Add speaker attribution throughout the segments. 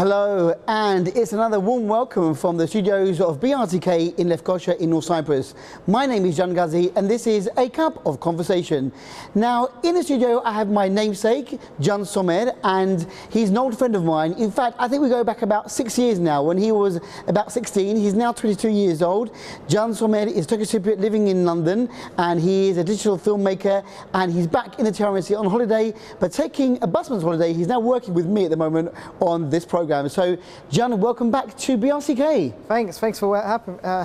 Speaker 1: Hello, and it's another warm welcome from the studios of BRTK in Lefkosia in North Cyprus. My name is Can Ghazi, and this is A Cup of Conversation. Now, in the studio, I have my namesake, Can Somer, and he's an old friend of mine. In fact, I think we go back about 6 years now. When he was about 16, he's now 22 years old. Can Somer is Turkish Cypriot living in London, and he is a digital filmmaker, and he's back in the TRNC on holiday, but taking a busman's holiday. He's now working with me at the moment on this program. So, Can, welcome back to BRTK.
Speaker 2: Thanks for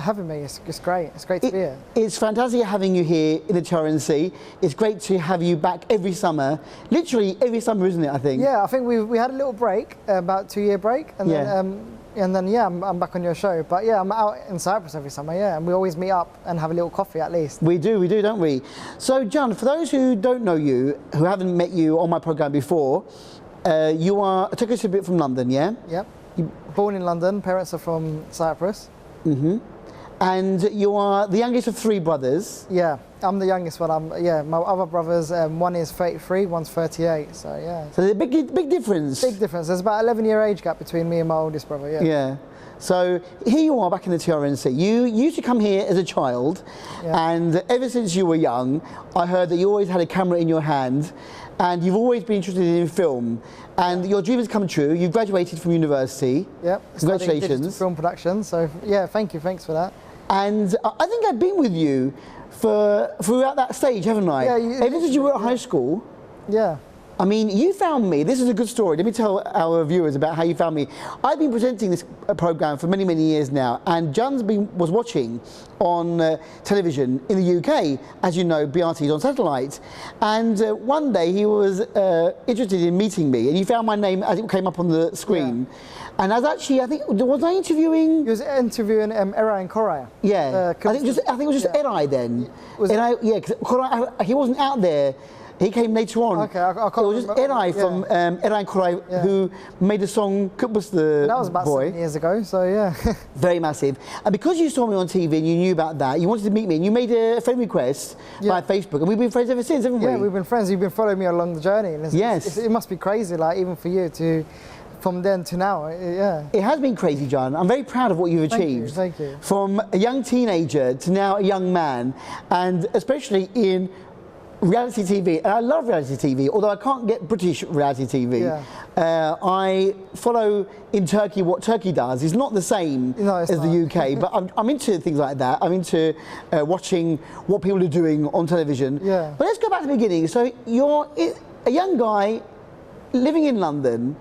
Speaker 2: having me. It's great. It's great to be here.
Speaker 1: It's fantastic having you here in the TRNC. It's great to have you back every summer. Literally every summer, isn't it? I think.
Speaker 2: Yeah, I think we had a little break, about 2-year break, and then I'm back on your show. But yeah, I'm out in Cyprus every summer. Yeah, and we always meet up and have a little coffee at least.
Speaker 1: We do, don't we? So, Can, for those who don't know you, who haven't met you on my program before. You are a Turkish Cypriot from London, yeah?
Speaker 2: Yep. Born in London, parents are from Cyprus.
Speaker 1: Mm-hmm. And you are the youngest of 3 brothers.
Speaker 2: Yeah, I'm the youngest one. My other brothers, one is 33, one's 38, so yeah.
Speaker 1: So there's a big difference.
Speaker 2: Big difference. There's about 11-year age gap between me and my oldest brother, yeah.
Speaker 1: Yeah. So here you are back in the TRNC. You used to come here as a child, and ever since you were young, I heard that you always had a camera in your hand, and you've always been interested in film, and your dream has come true. You've graduated from university.
Speaker 2: Yep.
Speaker 1: Congratulations.
Speaker 2: Film production. So yeah, thanks for that.
Speaker 1: And I think I've been with you throughout that stage, haven't I?
Speaker 2: Yeah.
Speaker 1: Ever since you were at high school.
Speaker 2: Yeah.
Speaker 1: I mean, you found me. This is a good story. Let me tell our viewers about how you found me. I've been presenting this program for many years now, and Can was watching on television in the UK. As you know, BRT is on satellite. And one day he was interested in meeting me, and he found my name as it came up on the screen. Yeah. And I was actually, was I interviewing?
Speaker 2: You was interviewing Eray and Koray.
Speaker 1: Yeah, I think it was just Eray then. Because he wasn't out there. He came later on.
Speaker 2: Okay, I can't
Speaker 1: It was just Eray from Eray and Koray who made the song Kutbus the
Speaker 2: That was about
Speaker 1: Boy.
Speaker 2: 7 years ago, so yeah.
Speaker 1: Very massive. And because you saw me on TV and you knew about that, you wanted to meet me, and you made a friend request by Facebook, and we've been friends ever since, haven't we?
Speaker 2: Yeah, we've been friends. You've been following me along the journey. And it must be crazy, like, even for you to, from then to now, yeah.
Speaker 1: It has been crazy, Can. I'm very proud of what you've achieved.
Speaker 2: Thank you.
Speaker 1: From a young teenager to now a young man, and especially in reality TV, and I love reality TV, although I can't get British reality TV.
Speaker 2: Yeah.
Speaker 1: I follow in Turkey what Turkey does. It's not the same as the UK, but I'm into things like that. I'm into watching what people are doing on television.
Speaker 2: Yeah.
Speaker 1: But let's go back to the beginning. So you're a young guy living in London.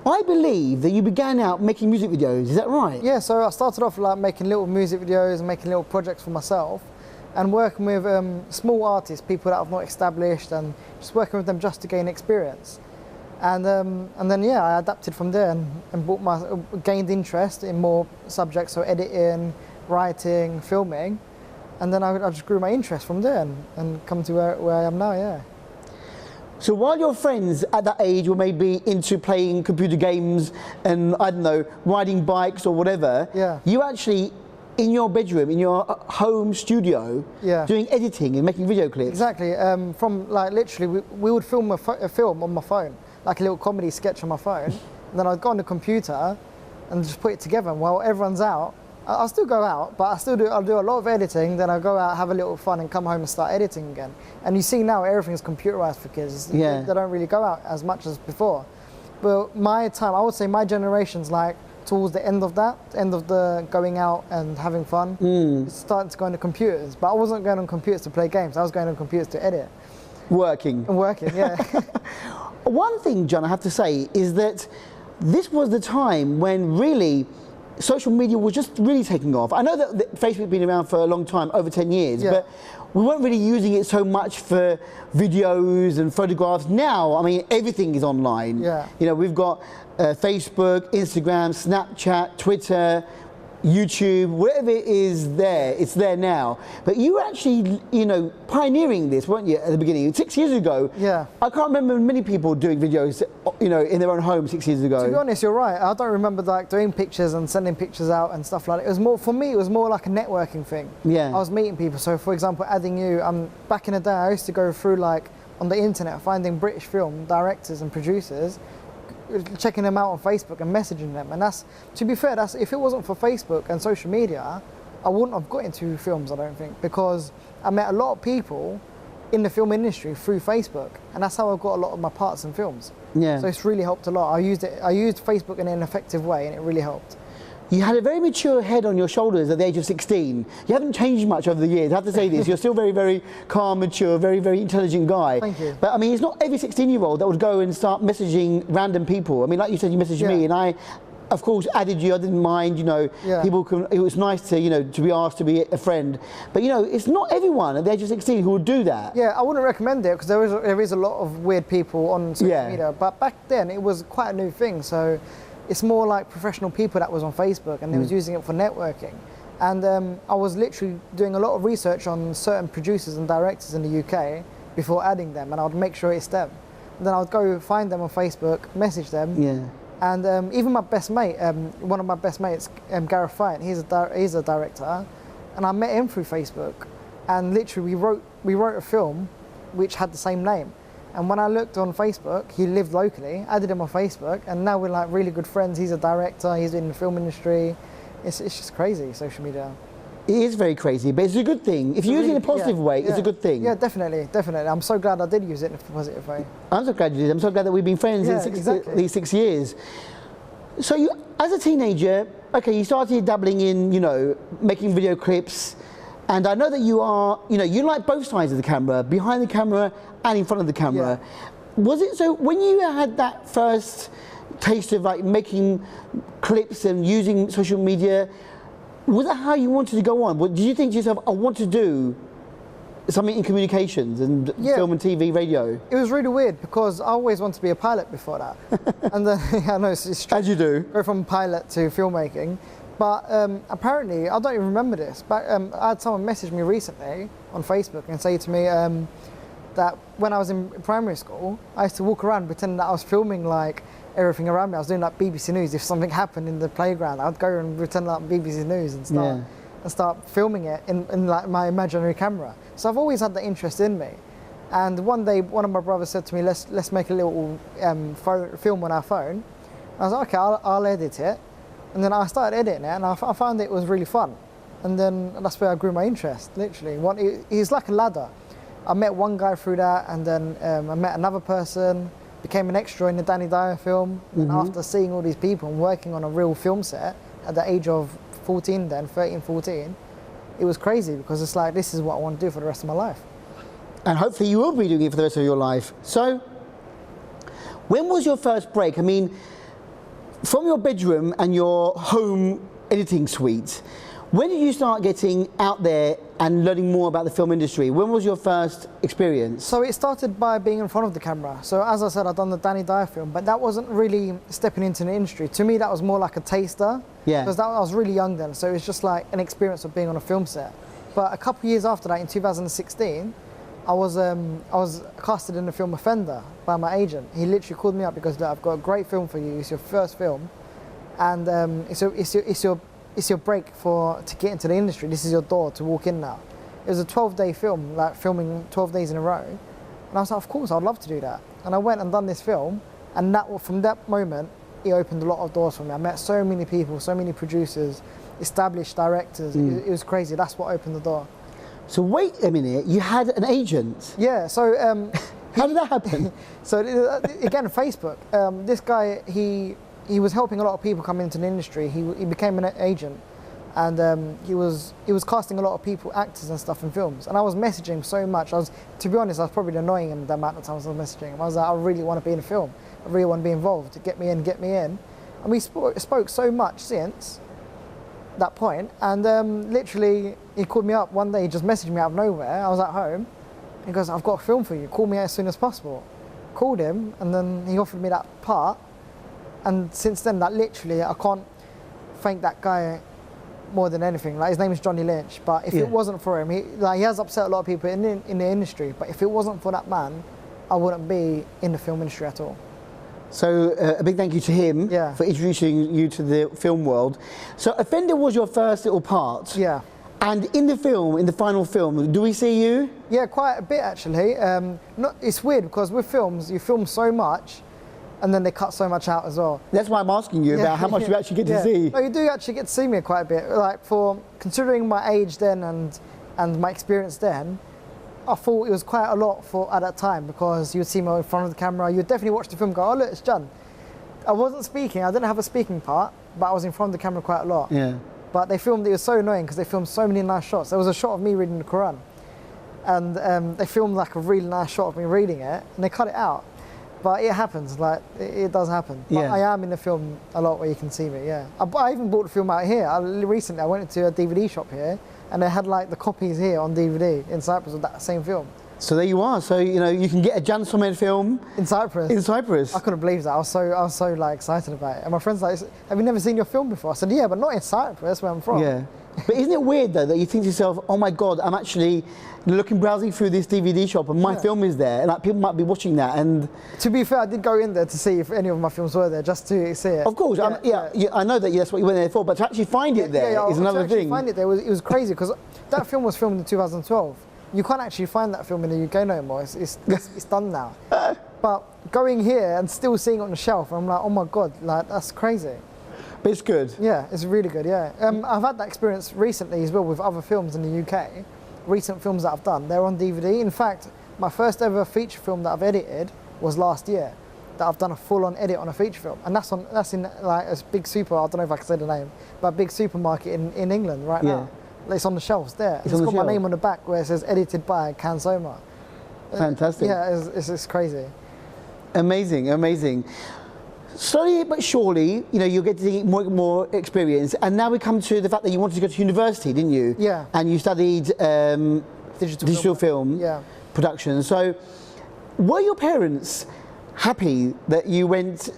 Speaker 1: I believe that you began out making music videos, is that right?
Speaker 2: Yeah, so I started off like making little music videos and making little projects for myself, and working with small artists, people that I've not established, and just working with them just to gain experience. And then I adapted from there and gained interest in more subjects, so editing, writing, filming, and then I just grew my interest from there and come to where I am now, yeah.
Speaker 1: So while your friends at that age were maybe into playing computer games and, I don't know, riding bikes or whatever, you actually, in your bedroom, in your home studio, doing editing and making video clips.
Speaker 2: Exactly. From like literally, we would film a film on my phone, like a little comedy sketch on my phone. And then I'd go on the computer and just put it together. And while everyone's out, I'll still go out, but I'll do a lot of editing. Then I'll go out, have a little fun, and come home and start editing again. And you see now everything's computerized for kids. They don't really go out as much as before. But my time, I would say my generation's like towards the end of the going out and having fun, it's starting to go on the computers. But I wasn't going on computers to play games, I was going on computers to edit.
Speaker 1: Working,
Speaker 2: yeah.
Speaker 1: One thing, Can, I have to say, is that this was the time when really social media was just really taking off. I know that Facebook has been around for a long time, over 10 years, but we weren't really using it so much for videos and photographs. Now, I mean, everything is online.
Speaker 2: Yeah.
Speaker 1: You know, we've got Facebook, Instagram, Snapchat, Twitter, YouTube, whatever it is there, it's there now. But you were actually, pioneering this, weren't you, at the beginning? 6 years ago.
Speaker 2: Yeah.
Speaker 1: I can't remember many people doing videos, in their own home 6 years ago.
Speaker 2: To be honest, you're right. I don't remember like doing pictures and sending pictures out and stuff like that. It was more, for me, it was more like a networking thing.
Speaker 1: Yeah.
Speaker 2: I was meeting people. So for example, adding you, back in the day, I used to go through like on the internet, finding British film directors and producers, checking them out on Facebook and messaging them. And that's, to be fair, that's, if it wasn't for Facebook and social media, I wouldn't have got into films, I don't think, because I met a lot of people in the film industry through Facebook, and that's how I got a lot of my parts in films.
Speaker 1: Yeah.
Speaker 2: So it's really helped a lot. I used Facebook in an effective way, and it really helped.
Speaker 1: You had a very mature head on your shoulders at the age of 16. You haven't changed much over the years. I have to say this. You're still very, very calm, mature, very, very intelligent guy.
Speaker 2: Thank you.
Speaker 1: But I mean, it's not every 16-year-old that would go and start messaging random people. I mean, like you said, you messaged me, and I, of course, added you. I didn't mind, you know.
Speaker 2: Yeah.
Speaker 1: People can. It was nice to, you know, to be asked to be a friend. But you know, it's not everyone at the age of 16 who would do that.
Speaker 2: Yeah, I wouldn't recommend it because there is a lot of weird people on social media. But back then, it was quite a new thing. So it's more like professional people that was on Facebook, and they was using it for networking. And I was literally doing a lot of research on certain producers and directors in the UK before adding them, and I would make sure it's them. And then I would go find them on Facebook, message them.
Speaker 1: Yeah.
Speaker 2: And even my best mate, one of my best mates, Gareth Fine, he's a director, and I met him through Facebook. And literally, we wrote a film which had the same name. And when I looked on Facebook, he lived locally, added him on Facebook, and now we're like really good friends. He's a director, he's in the film industry. It's just crazy, social media.
Speaker 1: It is very crazy, but it's a good thing. If you use it in a positive way, it's a good thing.
Speaker 2: Yeah, definitely, definitely. I'm so glad I did use it in a positive way.
Speaker 1: I'm so glad you did. I'm so glad that we've been friends in these 6 years. So you, as a teenager, okay, you started dabbling in, you know, making video clips. And I know that you are, you know, you like both sides of the camera, behind the camera and in front of the camera. Yeah. Was it so when you had that first taste of like making clips and using social media, was that how you wanted to go on? Did you think to yourself, I want to do something in communications and film and TV, radio?
Speaker 2: It was really weird because I always wanted to be a pilot before that. And then, I know it's strange.
Speaker 1: As you do.
Speaker 2: Go from pilot to filmmaking. But apparently, I don't even remember this, but I had someone message me recently on Facebook and say to me that when I was in primary school, I used to walk around pretending that I was filming like everything around me. I was doing like BBC News. If something happened in the playground, I'd go and pretend like BBC News and start filming it in like my imaginary camera. So I've always had that interest in me. And one day, one of my brothers said to me, let's make a little film on our phone. I was like, okay, I'll edit it. And then I started editing it, and I found it was really fun. And then that's where I grew my interest, literally. It's like a ladder. I met one guy through that, and then I met another person, became an extra in the Danny Dyer film. And after seeing all these people and working on a real film set at the age of 14 then, 13, 14, it was crazy because it's like, this is what I want to do for the rest of my life.
Speaker 1: And hopefully you will be doing it for the rest of your life. So, when was your first break? I mean, from your bedroom and your home editing suite, when did you start getting out there and learning more about the film industry? When was your first experience?
Speaker 2: So it started by being in front of the camera. So as I said, I'd done the Danny Dyer film, but that wasn't really stepping into the industry. To me, that was more like a taster.
Speaker 1: Yeah.
Speaker 2: Because I was really young then, so it was just like an experience of being on a film set. But a couple of years after that, in 2016, I was casted in the film Offender by my agent. He literally called me up because I've got a great film for you. It's your first film, and it's your break to get into the industry. This is your door to walk in now. It was a 12-day film, like filming 12 days in a row, and I was like, of course, I'd love to do that. And I went and done this film, and from that moment, it opened a lot of doors for me. I met so many people, so many producers, established directors. It was crazy. That's what opened the door.
Speaker 1: So wait a minute, you had an agent?
Speaker 2: Yeah, so...
Speaker 1: how did that happen?
Speaker 2: So again, Facebook. This guy, he was helping a lot of people come into the industry. He became an agent, and he was casting a lot of people, actors and stuff in films. And I was messaging him so much. To be honest, I was probably annoying him the amount of times I was messaging him. I was like, I really want to be in a film. I really want to be involved. Get me in, get me in. And we spoke so much since that point. And literally, he called me up one day. He just messaged me out of nowhere. I was at home. He goes, I've got a film for you. Call me as soon as possible. Called him, and then he offered me that part. And since then, that literally, I can't thank that guy more than anything. Like, his name is Johnny Lynch. But if it wasn't for him, he has upset a lot of people in the industry. But if it wasn't for that man, I wouldn't be in the film industry at all.
Speaker 1: So a big thank you to him for introducing you to the film world. So Offender was your first little part.
Speaker 2: Yeah.
Speaker 1: And in the film, in the final film, do we see you?
Speaker 2: Yeah, quite a bit actually. It's weird because with films, you film so much, and then they cut so much out as well.
Speaker 1: That's why I'm asking you about how much you actually get to see.
Speaker 2: No, you do actually get to see me quite a bit. Like, for considering my age then and my experience then, I thought it was quite a lot for at that time, because you would see me in front of the camera. You'd definitely watch the film and go, oh look, it's John. I wasn't speaking, I didn't have a speaking part, but I was in front of the camera quite a lot.
Speaker 1: Yeah.
Speaker 2: But they filmed, it was so annoying because they filmed so many nice shots. There was a shot of me reading the Quran, and they filmed like a really nice shot of me reading it, and they cut it out. But it happens, like, it does happen. But
Speaker 1: Yeah.
Speaker 2: I am in the film a lot where you can see me, yeah. I even bought the film out here. Recently I went into a DVD shop here, and they had like the copies here on DVD in Cyprus of that same film.
Speaker 1: So there you are. So, you know, you can get a Jan Sommer film
Speaker 2: In Cyprus.
Speaker 1: in Cyprus.
Speaker 2: I couldn't believe that. I was so like excited about it. And my friend's like, have you never seen your film before? I said, yeah, but not in Cyprus, that's where I'm from.
Speaker 1: Yeah. But isn't it weird though that you think to yourself, oh my God, I'm actually browsing through this DVD shop and my film is there, and like people might be watching that, and
Speaker 2: To be fair, I did go in there to see if any of my films were there, just to see it.
Speaker 1: of course, yeah, I know that that's what you went there for, but to actually find it there is another
Speaker 2: to actually
Speaker 1: thing.
Speaker 2: find it there it was crazy, because that film was filmed in 2012. You can't actually find that film in the UK no more. It's done now. But going here and still seeing it on the shelf, I'm like, oh my God, like that's crazy.
Speaker 1: But it's good.
Speaker 2: Yeah, it's really good. Yeah, I've had that experience recently as well with other films in the UK. Recent films that I've done, they're on DVD. In fact, my first ever feature film that I've edited was last year. That I've done a full-on edit on a feature film, and that's in like a big super. I don't know if I can say the name, but a big supermarket in England right now. It's on the shelves there. It's
Speaker 1: on
Speaker 2: got
Speaker 1: the
Speaker 2: my
Speaker 1: shelf?
Speaker 2: name on the back where it says edited by Can Soma.
Speaker 1: Fantastic.
Speaker 2: Yeah, it's crazy.
Speaker 1: Amazing, amazing. Slowly but surely, you know, you'll get to get more and more experience, and now we come to the fact that you wanted to go to university, didn't you?
Speaker 2: Yeah.
Speaker 1: And you studied digital film
Speaker 2: Yeah.
Speaker 1: production. So, were your parents happy that you went?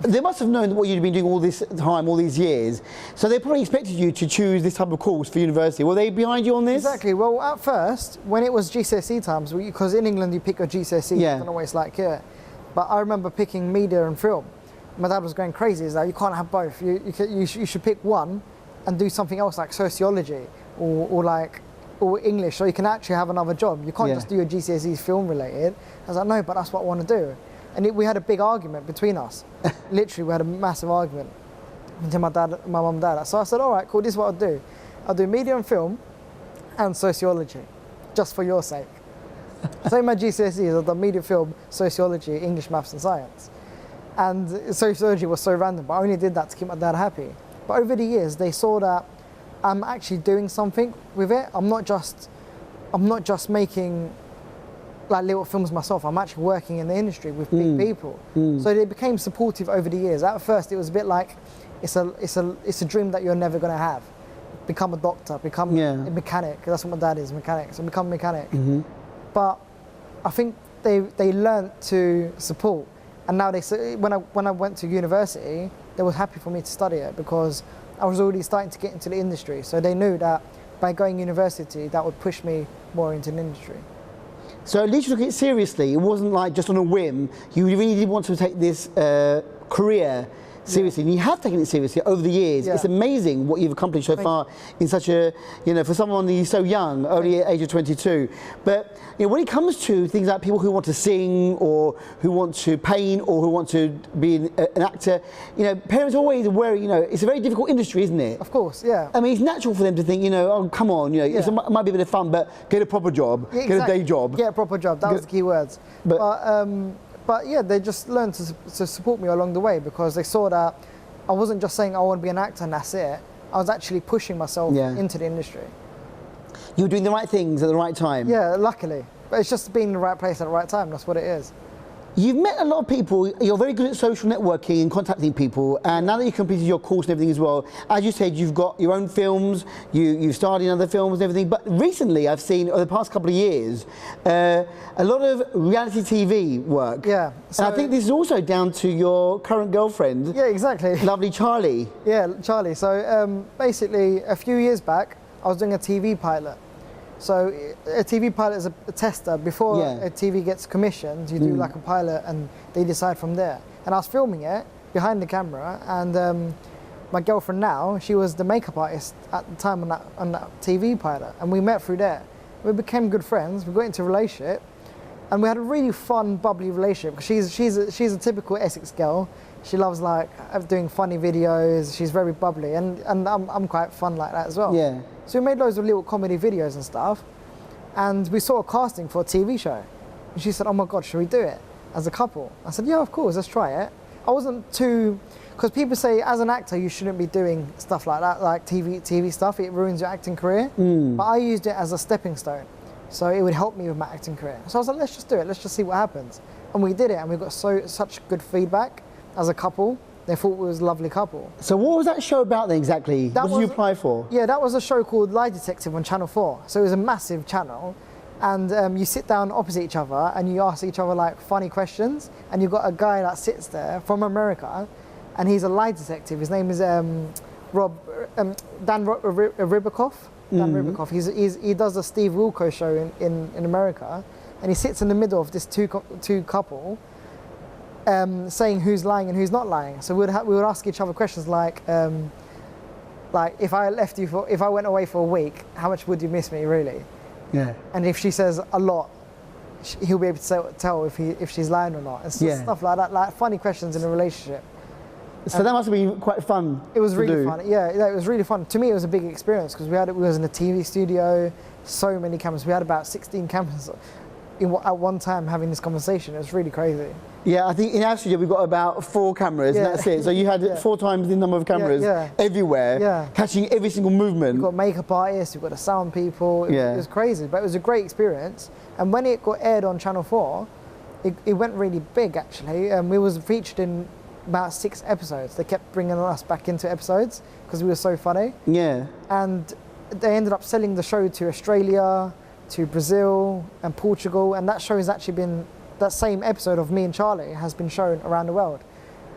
Speaker 1: They must have known what you'd been doing all this time, all these years. So they probably expected you to choose this type of course for university. Were they behind you on this?
Speaker 2: Exactly. Well, at first, when it was GCSE times, because in England you pick your GCSE,
Speaker 1: Yeah.
Speaker 2: I don't know what it's like here, but I remember picking media and film. My dad was going crazy. He's like, you can't have both. You should pick one and do something else like sociology or English, so you can actually have another job. You can't
Speaker 1: Yeah.
Speaker 2: just do your GCSEs film related. I was like, no, but that's what I want to do. And we had a big argument between us. Literally, we had a massive argument between my mum and dad. So I said, all right, cool, this is what I'll do. I'll do media and film and sociology, just for your sake. So in my GCSEs, I've done media, film, sociology, English, maths and science. And sociology was so random, but I only did that to keep my dad happy. But over the years, they saw that I'm actually doing something with it. I'm not just making like little films myself. I'm actually working in the industry with big people. So they became supportive over the years. At first, it was a bit like it's a dream that you're never going to have. Become a doctor, become a mechanic. That's what my dad is, mechanic. So become a mechanic. But I think they learned to support. And now when I went to university, they were happy for me to study it because I was already starting to get into the industry. So they knew that by going university, that would push me more into the industry.
Speaker 1: So at least you took it seriously. It wasn't like just on a whim. You really did want to take this career seriously, and you have taken it seriously over the years.
Speaker 2: Yeah.
Speaker 1: It's amazing what you've accomplished so far in such a, you know, for someone who's so young, only at the age of 22. But you know, when it comes to things like people who want to sing or who want to paint or who want to be an actor, you know, parents are always aware, you know, it's a very difficult industry, isn't it?
Speaker 2: Of course, yeah.
Speaker 1: I mean, it's natural for them to think, you know, oh, come on, you know, it might be a bit of fun, but get a proper job,
Speaker 2: Yeah,
Speaker 1: get a day job.
Speaker 2: Get a proper job, that was the key words. But yeah, they just learned to support me along the way because they saw that I wasn't just saying I want to be an actor and that's it. I was actually pushing myself into the industry.
Speaker 1: You were doing the right things at the right time.
Speaker 2: Yeah, luckily. But it's just being in the right place at the right time, that's what it is.
Speaker 1: You've met a lot of people, you're very good at social networking and contacting people, and now that you've completed your course and everything as well, as you said, you've got your own films, you've starred in other films and everything, but recently I've seen, over the past couple of years, a lot of reality TV work.
Speaker 2: Yeah.
Speaker 1: And I think this is also down to your current girlfriend.
Speaker 2: Yeah, exactly.
Speaker 1: Lovely Charlie.
Speaker 2: Yeah, Charlie. So basically, a few years back, I was doing a TV pilot. So a TV pilot is a tester. Before a TV gets commissioned, you do like a pilot and they decide from there. And I was filming it behind the camera, and my girlfriend now, she was the makeup artist at the time on that TV pilot, and we met through there. We became good friends, we got into a relationship, And we had a really fun, bubbly relationship because she's a typical Essex girl. She loves like doing funny videos. She's very bubbly, and I'm quite fun like that as well.
Speaker 1: Yeah.
Speaker 2: So we made loads of little comedy videos and stuff, and we saw a casting for a TV show. And she said, "Oh my God, should we do it as a couple?" I said, "Yeah, of course, let's try it." I wasn't too, because people say as an actor you shouldn't be doing stuff like that, like TV stuff. It ruins your acting career. But I used it as a stepping stone. So it would help me with my acting career. So I was like, let's just do it. Let's just see what happens. And we did it, and we got such good feedback as a couple. They thought we was a lovely couple.
Speaker 1: So what was that show about then exactly? What did you apply for?
Speaker 2: Yeah, that was a show called Lie Detective on Channel 4. So it was a massive channel. And you sit down opposite each other and you ask each other like funny questions. And you've got a guy that sits there from America, and he's a lie detective. His name is Dan Ribicoff. Dan Ribicoff. He does the Steve Wilkos show in America, and he sits in the middle of this two couple, saying who's lying and who's not lying. So we would ask each other questions like if I went away for a week, how much would you miss me really?
Speaker 1: Yeah.
Speaker 2: And if she says a lot, he'll be able to tell if she's lying or not. And stuff like that, like funny questions in a relationship.
Speaker 1: So that must have been quite fun.
Speaker 2: It was really
Speaker 1: do.
Speaker 2: fun. Yeah, it was really fun. To me, it was a big experience because we was in a TV studio, so many cameras. We had about 16 cameras at one time having this conversation. It was really crazy.
Speaker 1: Yeah, I think in our studio we've got about 4 cameras, and that's it. So you had 4 times the number of cameras everywhere, catching every single movement.
Speaker 2: You've got makeup artists, you've got the sound people. It was crazy, but it was a great experience. And when it got aired on Channel 4, it went really big actually. We was featured in about 6 episodes. They kept bringing us back into episodes because we were so funny.
Speaker 1: Yeah.
Speaker 2: And they ended up selling the show to Australia, to Brazil and Portugal, and that show has actually been, that same episode of me and Charlie has been shown around the world.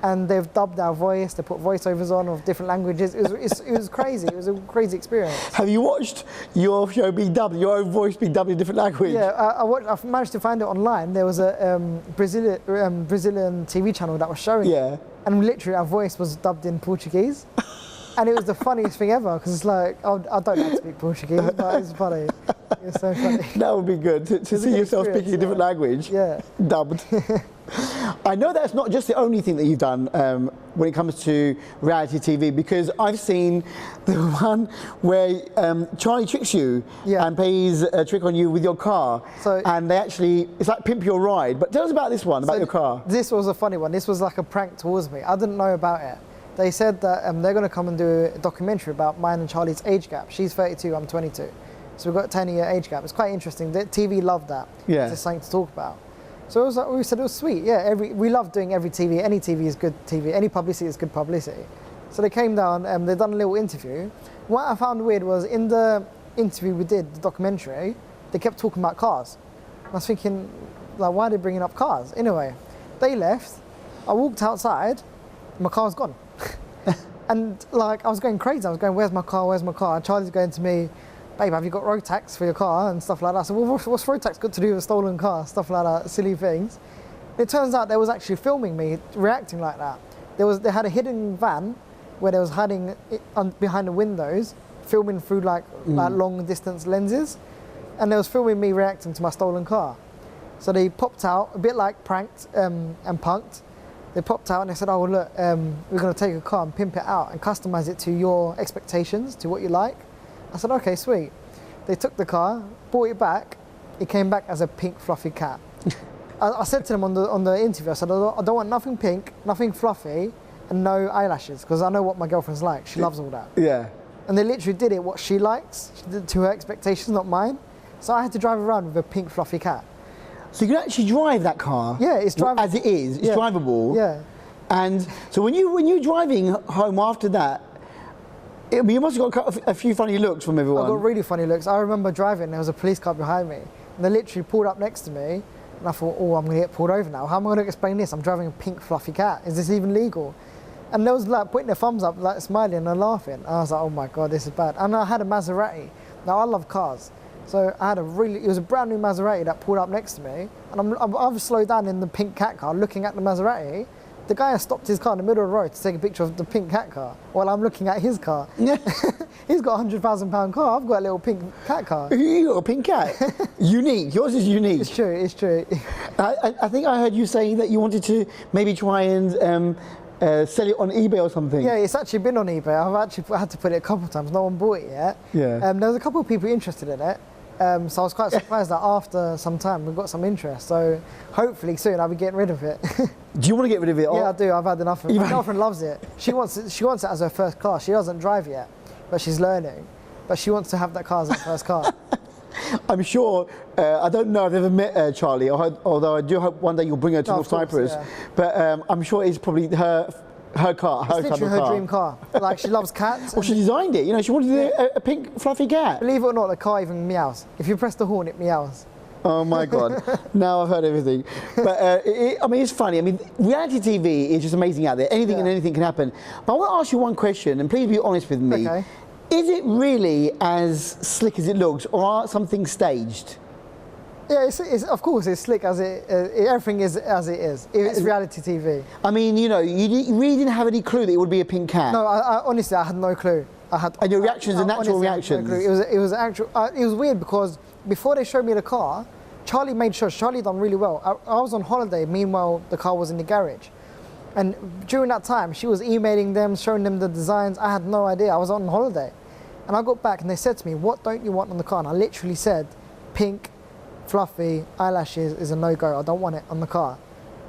Speaker 2: And they've dubbed our voice, they put voiceovers on of different languages. It was crazy, it was a crazy experience.
Speaker 1: Have you watched your show being dubbed, your own voice being dubbed in a different language?
Speaker 2: Yeah, I managed to find it online. There was a Brazilian TV channel that was showing it. And literally our voice was dubbed in Portuguese. And it was the funniest thing ever, because it's like, I don't know how to speak Portuguese, but it's funny. It's so funny.
Speaker 1: That would be good, to see yourself speaking a different language, dubbed. I know that's not just the only thing that you've done when it comes to reality TV, because I've seen the one where Charlie tricks you and plays a trick on you with your car, and they actually, it's like Pimp Your Ride. But tell us about this one, about your car.
Speaker 2: This was a funny one. This was like a prank towards me. I didn't know about it. They said that they're going to come and do a documentary about mine and Charlie's age gap. She's 32, I'm 22. So we've got a 10-year age gap. It's quite interesting. The TV loved that.
Speaker 1: Yeah.
Speaker 2: It's just something to talk about. So it was like, we said it was sweet. Yeah, we love doing every TV. Any TV is good TV. Any publicity is good publicity. So they came down and they've done a little interview. What I found weird was in the interview we did, the documentary, they kept talking about cars. I was thinking, like, why are they bringing up cars? Anyway, they left. I walked outside. My car's gone. And like I was going crazy. I was going, where's my car? Where's my car? And Charlie's going to me, babe, have you got road tax for your car and stuff like that? So what's road tax got to do with a stolen car? Stuff like that, silly things. It turns out they was actually filming me reacting like that. They had a hidden van where they was hiding behind the windows, filming through like long distance lenses, and they was filming me reacting to my stolen car. So they popped out a bit like pranked and punked. They popped out and they said, oh, well, look, we're going to take a car and pimp it out and customize it to your expectations, to what you like. I said, okay, sweet. They took the car, brought it back. It came back as a pink fluffy cat. I said to them on the interview, I said, I don't want nothing pink, nothing fluffy, and no eyelashes, because I know what my girlfriend's like. She loves all that.
Speaker 1: Yeah.
Speaker 2: And they literally did it what she likes. She did it to her expectations, not mine. So I had to drive around with a pink fluffy cat.
Speaker 1: So you can actually drive that car?
Speaker 2: Yeah, it's drivable.
Speaker 1: As it is, it's drivable?
Speaker 2: Yeah.
Speaker 1: And so when you're driving home after that, you must have got a few funny looks from everyone.
Speaker 2: I got really funny looks. I remember driving, there was a police car behind me, and they literally pulled up next to me, and I thought, oh, I'm going to get pulled over now. How am I going to explain this? I'm driving a pink fluffy cat. Is this even legal? And they was like putting their thumbs up, like smiling and laughing. I was like, oh my God, this is bad. And I had a Maserati. Now I love cars. So I had it was a brand new Maserati that pulled up next to me, and I've slowed down in the pink cat car looking at the Maserati, The guy has stopped his car in the middle of the road to take a picture of the pink cat car while I'm looking at his car.
Speaker 1: Yeah.
Speaker 2: He's got a £100,000 car. I've got a little pink cat car.
Speaker 1: You got a pink cat. Unique. Yours is unique.
Speaker 2: It's true. It's true.
Speaker 1: I think I heard you saying that you wanted to maybe try and sell it on eBay or something.
Speaker 2: Yeah, it's actually been on eBay. I've actually had to put it a couple of times. No one bought it yet.
Speaker 1: Yeah.
Speaker 2: There was a couple of people interested in it. So I was quite surprised that after some time we've got some interest. So hopefully soon I'll be getting rid of it.
Speaker 1: Do you want to get rid of it?
Speaker 2: Yeah, I do. I've had enough of it.
Speaker 1: You've
Speaker 2: My
Speaker 1: had-
Speaker 2: girlfriend loves it. She wants it as her first car. She doesn't drive yet, but she's learning. But she wants to have that car as her first car.
Speaker 1: I'm sure, I don't know, I've never met Charlie, although I do hope one day you'll bring her to
Speaker 2: No,
Speaker 1: North
Speaker 2: of course,
Speaker 1: Cyprus.
Speaker 2: yeah.
Speaker 1: But I'm sure it's probably her car, her
Speaker 2: It's
Speaker 1: type
Speaker 2: literally
Speaker 1: of
Speaker 2: her
Speaker 1: car.
Speaker 2: dream car. Like, she loves cats.
Speaker 1: Well, she designed it, you know, she wanted a pink fluffy cat.
Speaker 2: Believe it or not, the car even meows. If you press the horn, it meows.
Speaker 1: Oh my God, now I've heard everything. But I mean, it's funny. I mean, reality TV is just amazing out there. Anything and
Speaker 2: Yeah.
Speaker 1: anything can happen. But I want to ask you one question, and please be honest with me.
Speaker 2: Okay.
Speaker 1: Is it really as slick as it looks, or are some things staged?
Speaker 2: Yeah, it's of course it's slick as everything is as it is. It's reality TV.
Speaker 1: I mean, you know, you really didn't have any clue that it would be a pink cat.
Speaker 2: No, I honestly I had no clue.
Speaker 1: And your reactions are natural
Speaker 2: honestly, I had no
Speaker 1: reactions.
Speaker 2: clue. It was actual. It was weird because before they showed me the car, Charlie made sure. Charlie done really well. I was on holiday. Meanwhile, the car was in the garage, and during that time, she was emailing them, showing them the designs. I had no idea. I was on holiday, and I got back and they said to me, "What don't you want on the car?" And I literally said, "Pink, fluffy eyelashes is a no-go. I don't want it on the car."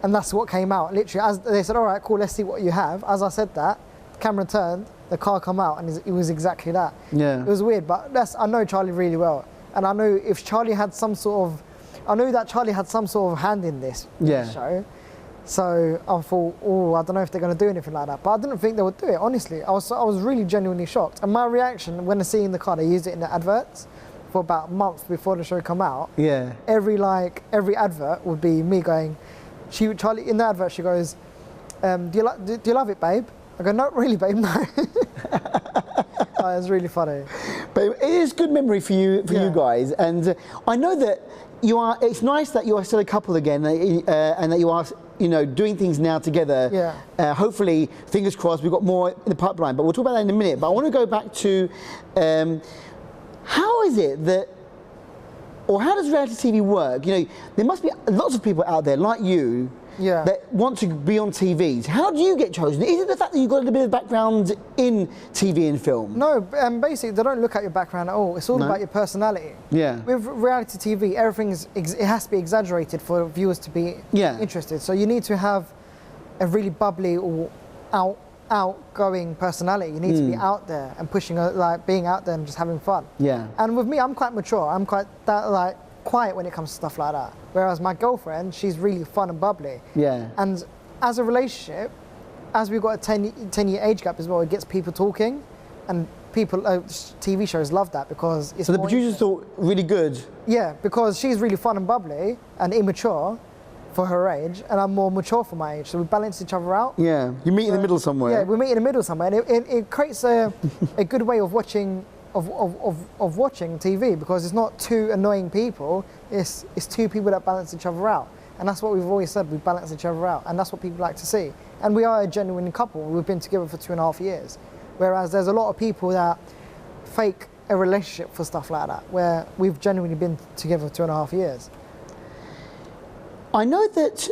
Speaker 2: And that's what came out. Literally, as they said, "All right, cool. Let's see what you have." As I said that, the camera turned, the car come out, and it was exactly that.
Speaker 1: Yeah.
Speaker 2: It was weird, but I know Charlie really well, and I know if Charlie had some sort of, I knew that Charlie had some sort of hand in this
Speaker 1: Yeah.
Speaker 2: show. So I thought, oh, I don't know if they're going to do anything like that. But I didn't think they would do it, honestly. I was really genuinely shocked. And my reaction when I see in the car, they used it in the adverts for about a month before the show come out.
Speaker 1: Yeah.
Speaker 2: Every advert would be me going, Charlie, in the advert, she goes, do you love it, babe? I go, not really, babe, no. It's really funny.
Speaker 1: But it is good memory for you
Speaker 2: Yeah.
Speaker 1: guys, and I know that you are. It's nice that you are still a couple again, and that you are, you know, doing things now together.
Speaker 2: Yeah.
Speaker 1: Hopefully, fingers crossed, we've got more in the pipeline. But we'll talk about that in a minute. But I want to go back to how is it that, or how does reality TV work? You know, there must be lots of people out there like you.
Speaker 2: Yeah.
Speaker 1: That want to be on TVs. How do you get chosen? Is it the fact that you've got a bit of background in TV and film?
Speaker 2: No, basically they don't look at your background at all. It's all
Speaker 1: No.
Speaker 2: about your personality.
Speaker 1: Yeah.
Speaker 2: With reality TV, it has to be exaggerated for viewers to be
Speaker 1: Yeah.
Speaker 2: interested. So you need to have a really bubbly or outgoing personality. You need to be out there and pushing, like being out there and just having fun.
Speaker 1: Yeah.
Speaker 2: And with me, I'm quite mature. I'm quite quiet when it comes to stuff like that. Whereas my girlfriend, she's really fun and bubbly.
Speaker 1: Yeah.
Speaker 2: And as a relationship, as we've got a 10-year age gap as well, it gets people talking, and people, TV shows love that because it's
Speaker 1: So the
Speaker 2: more
Speaker 1: producers
Speaker 2: interesting.
Speaker 1: thought really good.
Speaker 2: Yeah, because she's really fun and bubbly and immature for her age, and I'm more mature for my age, so we balance each other out.
Speaker 1: Yeah. You meet in the middle somewhere.
Speaker 2: Yeah, we meet in the middle somewhere, and it creates a good way of watching watching TV, because it's not two annoying people. It's two people that balance each other out, and that's what we've always said. We balance each other out, and that's what people like to see. And we are a genuine couple. We've been together for 2.5 years, whereas there's a lot of people that fake a relationship for stuff like that, where we've genuinely been together for 2.5 years.
Speaker 1: I know that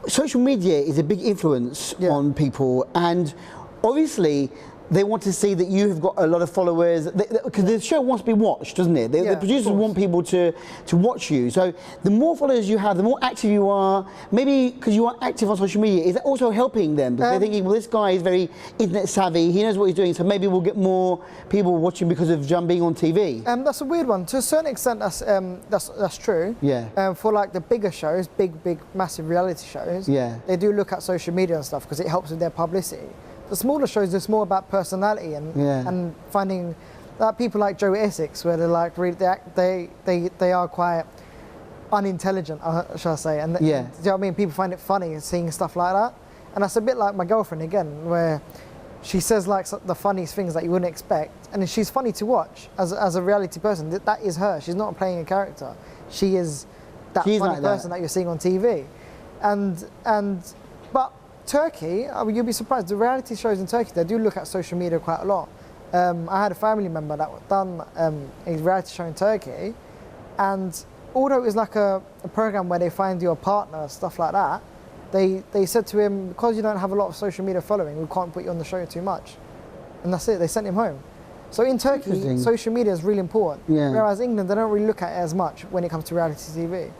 Speaker 1: social media is a big influence
Speaker 2: Yeah.
Speaker 1: on people, and obviously they want to see that you have got a lot of followers, because the show wants to be watched, doesn't it?
Speaker 2: Yeah,
Speaker 1: The
Speaker 2: of
Speaker 1: producers
Speaker 2: course.
Speaker 1: want people to watch you. So the more followers you have, the more active you are, maybe because you are active on social media, is that also helping them? Because they're thinking, well, this guy is very internet savvy, he knows what he's doing, so maybe we'll get more people watching because of Jum being on TV.
Speaker 2: That's a weird one. To a certain extent, that's true.
Speaker 1: Yeah.
Speaker 2: For like the bigger shows, big, massive reality shows,
Speaker 1: Yeah.
Speaker 2: they do look at social media and stuff because it helps with their publicity. The smaller shows, it's more about personality and finding that people like Joey Essex, where they're like really, they are quite unintelligent, shall I say? And
Speaker 1: Yeah.
Speaker 2: do you know what I mean? People find it funny seeing stuff like that, and that's a bit like my girlfriend again, where she says like the funniest things that you wouldn't expect, and she's funny to watch as a reality person. That is her. She's not playing a character. She is that
Speaker 1: She's
Speaker 2: funny
Speaker 1: like that.
Speaker 2: person that you're seeing on TV, but Turkey, I mean, you'd be surprised. The reality shows in Turkey, they do look at social media quite a lot. I had a family member that done a reality show in Turkey, and although it was like a program where they find you a partner, stuff like that, they said to him, because you don't have a lot of social media following, we can't put you on the show too much. And that's it, they sent him home. So in Turkey, social media is really important.
Speaker 1: Yeah.
Speaker 2: Whereas England, they don't really look at it as much when it comes to reality TV.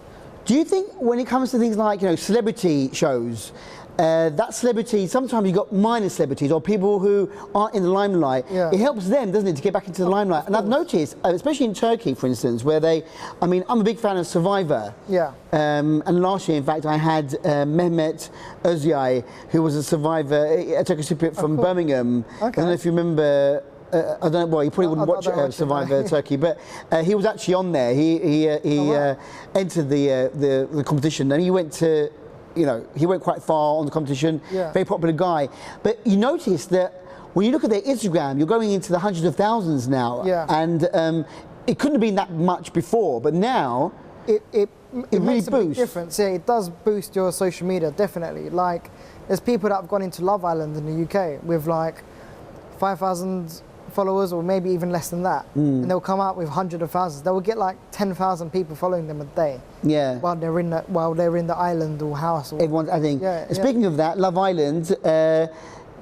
Speaker 1: Do you think when it comes to things like, celebrity shows, that celebrity, sometimes you've got minor celebrities or people who aren't in the limelight, it helps them, doesn't it, to get back into the limelight? And I've noticed, especially in Turkey, for instance, where I'm a big fan of Survivor.
Speaker 2: Yeah.
Speaker 1: And last year, in fact, I had Mehmet Özyay, who was a survivor, a Turkish Cypriot from Birmingham.
Speaker 2: Okay.
Speaker 1: I don't know if you remember. I don't know. Well, you probably wouldn't watch Survivor Turkey, but he was actually on there. He entered the competition, and he went to, he went quite far on the competition.
Speaker 2: Yeah.
Speaker 1: Very popular guy. But you notice that when you look at their Instagram, you're going into the hundreds of thousands now.
Speaker 2: Yeah.
Speaker 1: And it couldn't have been that much before, but now
Speaker 2: It
Speaker 1: really
Speaker 2: makes a big
Speaker 1: boosts.
Speaker 2: difference. Yeah, it does boost your social media, definitely. Like, there's people that have gone into Love Island in the UK with like 5,000 followers, or maybe even less than that, and they'll come out with hundreds of thousands. They will get like 10,000 people following them a day.
Speaker 1: Yeah.
Speaker 2: While they're in the island or house. Or,
Speaker 1: Everyone, I think.
Speaker 2: Yeah,
Speaker 1: Speaking of that, Love Island,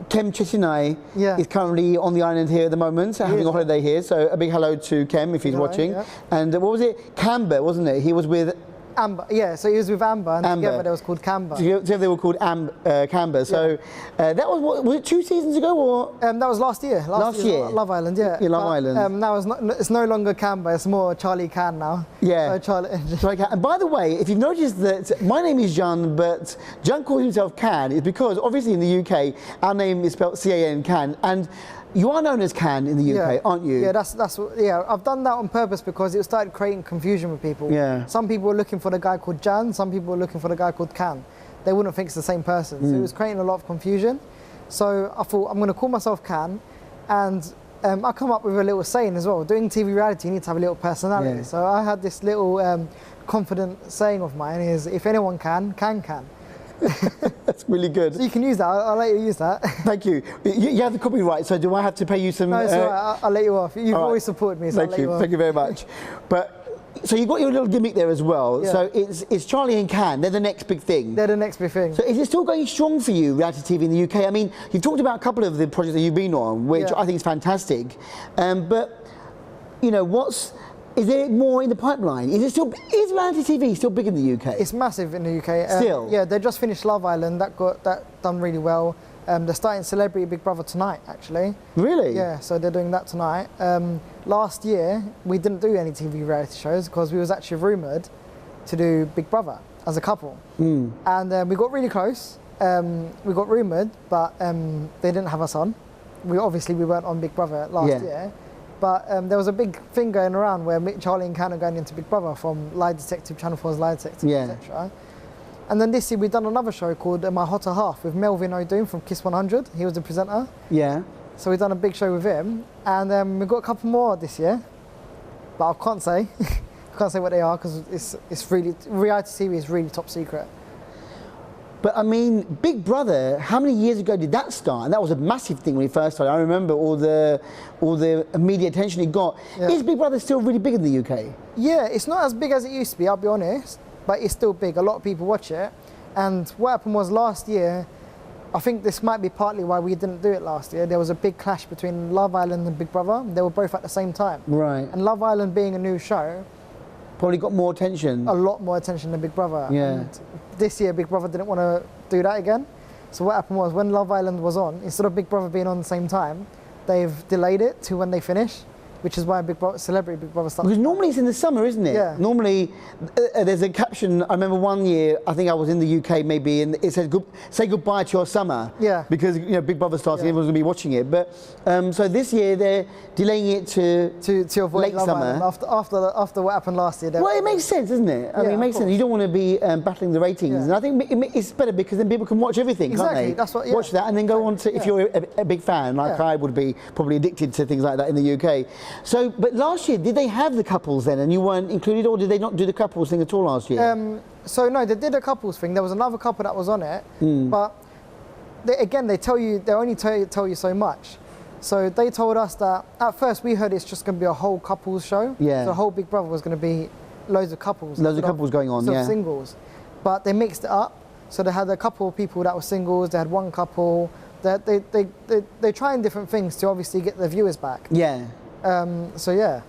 Speaker 1: Kem Chesinai
Speaker 2: Yeah.
Speaker 1: is currently on the island here at the moment, having a holiday here. So a big hello to Kem if he's
Speaker 2: Hello,
Speaker 1: watching.
Speaker 2: yeah.
Speaker 1: And what was it? Camber, wasn't it? He was with
Speaker 2: Amber, yeah. So he was with Amber, and
Speaker 1: Amber.
Speaker 2: together they was called Camber.
Speaker 1: together they were called Camber. So that was it 2 seasons ago or?
Speaker 2: That was last year.
Speaker 1: Last year?
Speaker 2: Love Island, yeah.
Speaker 1: Yeah, Love Island.
Speaker 2: Now it's no longer Camber. It's more Charlie Can now.
Speaker 1: Yeah.
Speaker 2: So Charlie.
Speaker 1: Sorry, Can. And by the way, if you've noticed that my name is Jan, but Jan calls himself Can, is because obviously in the UK our name is spelled C-A-N, Can, and you are known as Can in the UK, aren't you?
Speaker 2: Yeah, that's I've done that on purpose because it started creating confusion with people.
Speaker 1: Yeah.
Speaker 2: Some people were looking for the guy called Jan. Some people were looking for the guy called Can. They wouldn't think it's the same person. So it was creating a lot of confusion. So I thought I'm going to call myself Can, and I come up with a little saying as well. Doing TV reality, you need to have a little personality.
Speaker 1: Yeah.
Speaker 2: So I had this little confident saying of mine is, if anyone can.
Speaker 1: That's really good.
Speaker 2: So you can use that. I'll let you use that.
Speaker 1: Thank you. You have the copyright, so do I have to pay you some?
Speaker 2: No, it's all right. I'll let you off. You've
Speaker 1: all right.
Speaker 2: always supported me, so I'll
Speaker 1: Thank
Speaker 2: let you off.
Speaker 1: Thank you very much. But so you got your little gimmick there as well.
Speaker 2: Yeah.
Speaker 1: So it's Charlie and Can. They're the next big thing.
Speaker 2: They're the next big thing.
Speaker 1: So is it still going strong for you, reality TV in the UK? I mean, you've talked about a couple of the projects that you've been on, which I think is fantastic. But is there more in the pipeline? Is reality TV still big in the UK?
Speaker 2: It's massive in the UK.
Speaker 1: Still?
Speaker 2: Yeah, they just finished Love Island. That done really well. They're starting Celebrity Big Brother tonight, actually.
Speaker 1: Really?
Speaker 2: Yeah, so they're doing that tonight. Last year, we didn't do any TV reality shows because we was actually rumoured to do Big Brother as a couple. And we got really close. We got rumoured, but they didn't have us on. We weren't on Big Brother last year. But there was a big thing going around where Charlie and Can are going into Big Brother from Lie Detective, Channel 4's Lie Detective, etc. And then this year we've done another show called My Hotter Half with Melvin O'Doon from Kiss 100. He was the presenter.
Speaker 1: Yeah.
Speaker 2: So we've done a big show with him. And we've got a couple more this year. But I can't say. I can't say what they are because it's really, reality TV is really top secret.
Speaker 1: But I mean, Big Brother, how many years ago did that start? And that was a massive thing when it first started. I remember all the media attention it got.
Speaker 2: Yeah.
Speaker 1: Is Big Brother still really big in the UK?
Speaker 2: Yeah, it's not as big as it used to be, I'll be honest, but it's still big. A lot of people watch it. And what happened was last year, I think this might be partly why we didn't do it last year. There was a big clash between Love Island and Big Brother. They were both at the same time.
Speaker 1: Right.
Speaker 2: And Love Island being a new show,
Speaker 1: Probably got more attention.
Speaker 2: a lot more attention than Big Brother.
Speaker 1: Yeah.
Speaker 2: And this year, Big Brother didn't want to do that again. So what happened was when Love Island was on, instead of Big Brother being on the same time, they've delayed it to when they finish, which is why Celebrity Big Brother started.
Speaker 1: Because normally it's in the summer, isn't it?
Speaker 2: Yeah.
Speaker 1: Normally there's a caption. I remember one year, I think I was in the UK maybe, and it said, "Say goodbye to your summer."
Speaker 2: Yeah.
Speaker 1: Because Big Brother starts, and
Speaker 2: Yeah.
Speaker 1: everyone's going to be watching it. But so this year they're delaying it to
Speaker 2: avoid
Speaker 1: late
Speaker 2: Love
Speaker 1: summer.
Speaker 2: Island after what happened last year.
Speaker 1: Well, it makes sense, doesn't it? I mean,
Speaker 2: Yeah,
Speaker 1: it makes
Speaker 2: of
Speaker 1: sense. You
Speaker 2: course.
Speaker 1: don't want to be battling the ratings,
Speaker 2: Yeah.
Speaker 1: and I think it's better because then people can watch everything, can't
Speaker 2: Exactly,
Speaker 1: they?
Speaker 2: that's what- yeah.
Speaker 1: Watch that and then go on to if you're a big fan, like
Speaker 2: Yeah.
Speaker 1: I would be, probably addicted to things like that in the UK. So, but last year, did they have the couples then, and you weren't included, or did they not do the couples thing at all last year?
Speaker 2: So no, they did a couples thing. There was another couple that was on it, but they tell you, they only tell you so much. So they told us that at first we heard it's just going to be a whole couples show.
Speaker 1: Yeah.
Speaker 2: So the whole Big Brother was going to be loads of couples.
Speaker 1: Loads of couples going on,
Speaker 2: instead
Speaker 1: yeah.
Speaker 2: of singles. But they mixed it up. So they had a couple of people that were singles. They had one couple. They trying different things to obviously get the viewers back.
Speaker 1: Yeah.
Speaker 2: So yeah.